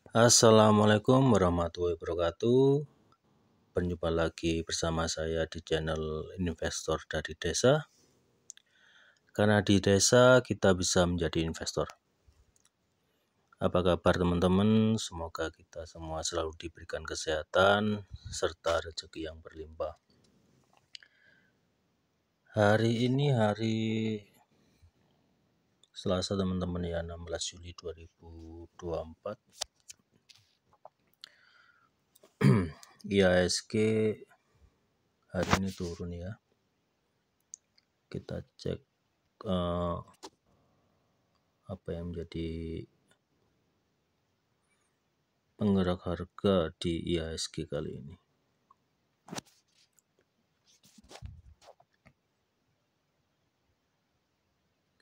Assalamualaikum warahmatullahi wabarakatuh. Berjumpa lagi bersama saya di channel Investor dari Desa. Karena di desa kita bisa menjadi investor. Apa kabar teman-teman? Semoga kita semua selalu diberikan kesehatan serta rezeki yang berlimpah. Hari ini hari Selasa teman-teman ya, 16 Juli 2024. IHSG hari ini turun ya. Kita cek apa yang menjadi penggerak harga di IHSG kali ini.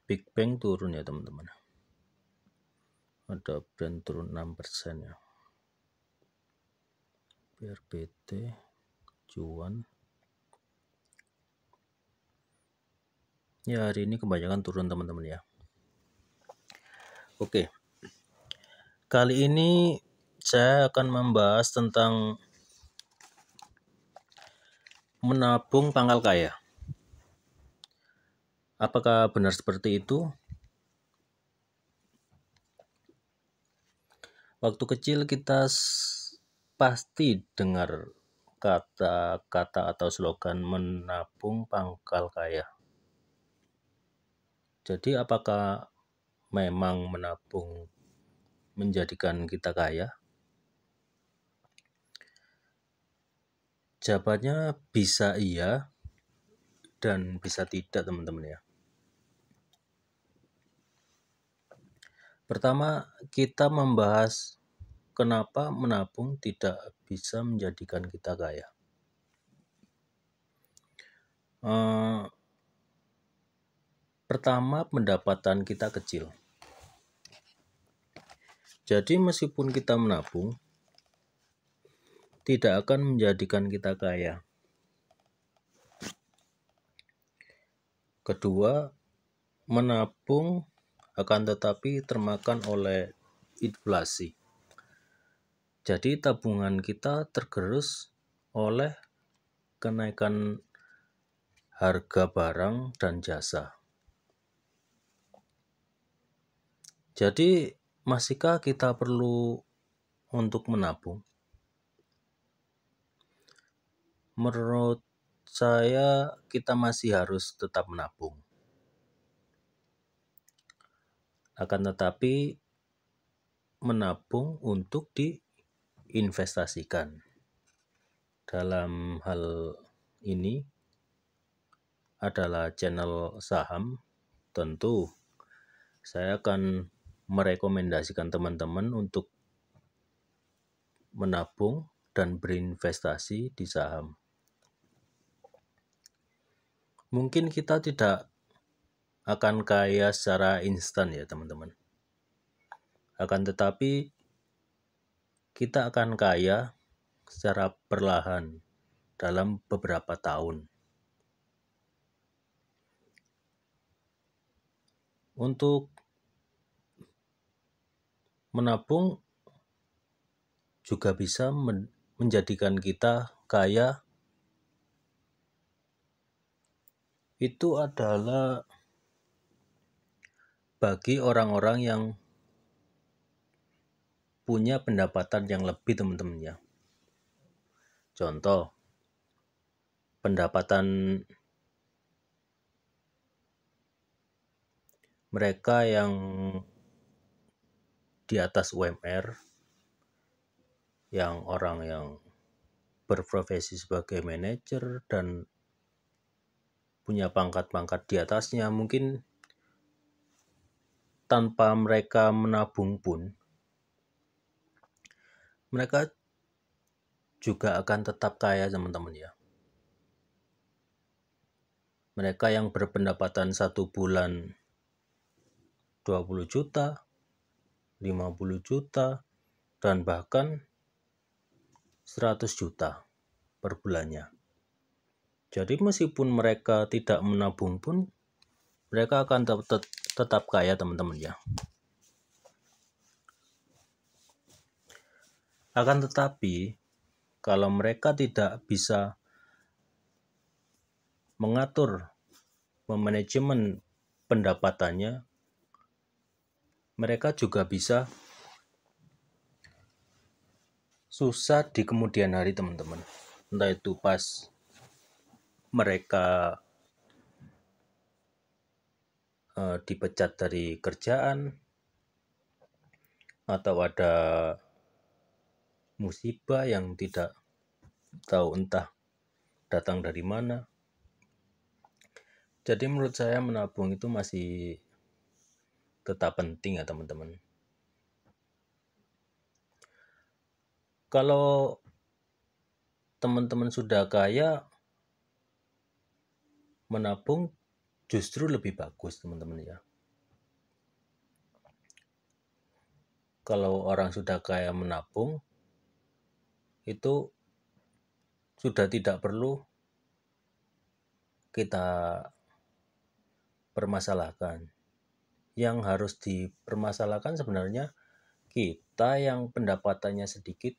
Big Bang turun ya teman-teman. Ada brand turun 6% ya. BRPT, Juan. Ya hari ini kebanyakan turun teman-teman ya. Oke. Kali ini saya akan membahas tentang menabung pangkal kaya. Apakah benar seperti itu? Waktu kecil kita pasti dengar kata-kata atau slogan menabung pangkal kaya. Jadi apakah memang menabung menjadikan kita kaya? Jawabannya bisa iya dan bisa tidak teman-teman ya. Pertama, kita membahas kenapa menabung tidak bisa menjadikan kita kaya. Pertama, pendapatan kita kecil. Jadi meskipun kita menabung, tidak akan menjadikan kita kaya. Kedua, menabung akan tetapi termakan oleh inflasi. Jadi tabungan kita tergerus oleh kenaikan harga barang dan jasa. Jadi masihkah kita perlu untuk menabung? Menurut saya kita masih harus tetap menabung. Akan tetapi menabung untuk diinvestasikan. Dalam hal ini adalah channel saham. Tentu saya akan merekomendasikan teman-teman untuk menabung dan berinvestasi di saham. Mungkin kita tidak akan kaya secara instan ya teman-teman. Akan tetapi kita akan kaya secara perlahan dalam beberapa tahun. Untuk menabung juga bisa menjadikan kita kaya. Itu adalah bagi orang-orang yang punya pendapatan yang lebih teman-teman ya. Contoh, pendapatan mereka yang di atas UMR, yang orang yang berprofesi sebagai manajer dan punya pangkat-pangkat di atasnya, mungkin tanpa mereka menabung pun mereka juga akan tetap kaya teman-teman ya. Mereka yang berpendapatan 1 bulan 20 juta, 50 juta, dan bahkan 100 juta per bulannya. Jadi meskipun mereka tidak menabung pun, mereka akan tetap kaya teman-teman ya. Akan tetapi, kalau mereka tidak bisa mengatur, memanajemen pendapatannya, mereka juga bisa susah di kemudian hari, teman-teman. Entah itu pas mereka dipecat dari kerjaan, atau ada musibah yang tidak tahu entah datang dari mana. Jadi menurut saya menabung itu masih tetap penting ya, teman-teman. Kalau teman-teman sudah kaya, menabung justru lebih bagus, teman-teman ya. Kalau orang sudah kaya menabung, itu sudah tidak perlu kita permasalahkan. Yang harus dipermasalahkan sebenarnya kita yang pendapatannya sedikit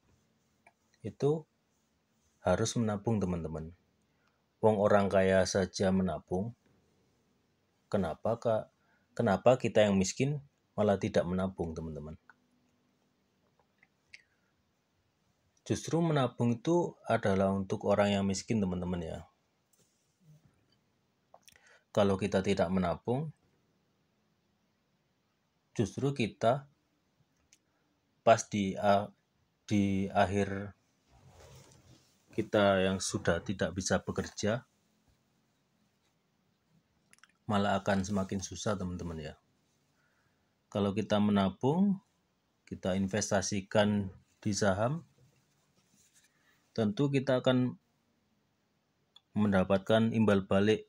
itu harus menabung, teman-teman. Wong orang kaya saja menabung, kenapa kita yang miskin malah tidak menabung, teman-teman? Justru menabung itu adalah untuk orang yang miskin, teman-teman ya. Kalau kita tidak menabung, justru kita pas di akhir kita yang sudah tidak bisa bekerja, malah akan semakin susah, teman-teman ya. Kalau kita menabung, kita investasikan di saham, tentu kita akan mendapatkan imbal balik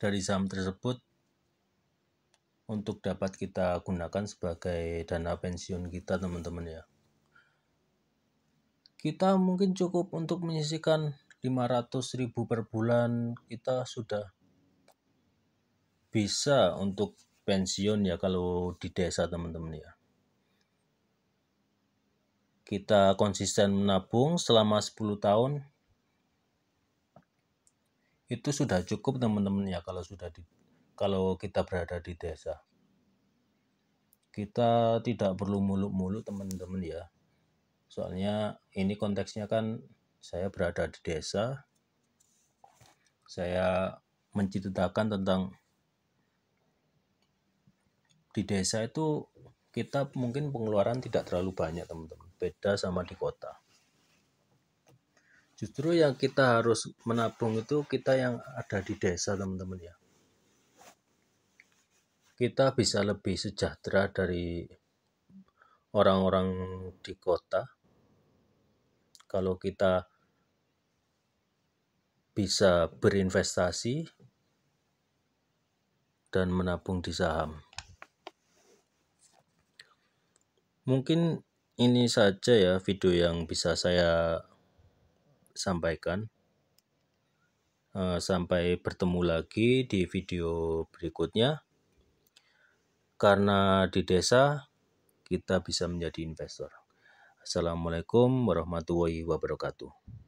dari saham tersebut untuk dapat kita gunakan sebagai dana pensiun kita, teman-teman ya. Kita mungkin cukup untuk menyisihkan 500.000 per bulan, kita sudah bisa untuk pensiun ya kalau di desa, teman-teman ya. Kita konsisten menabung selama 10 tahun, itu sudah cukup, teman-teman ya, kalau kita berada di desa. Kita tidak perlu muluk-muluk, teman-teman ya. Soalnya ini konteksnya kan saya berada di desa. Saya menceritakan tentang di desa itu kita mungkin pengeluaran tidak terlalu banyak, teman-teman. Beda sama di kota. Justru yang kita harus menabung itu kita yang ada di desa, teman-teman ya. Kita bisa lebih sejahtera dari orang-orang di kota kalau kita bisa berinvestasi dan menabung di saham. Mungkin ini saja ya video yang bisa saya sampaikan. Sampai bertemu lagi di video berikutnya. Karena di desa kita bisa menjadi investor. Assalamualaikum warahmatullahi wabarakatuh.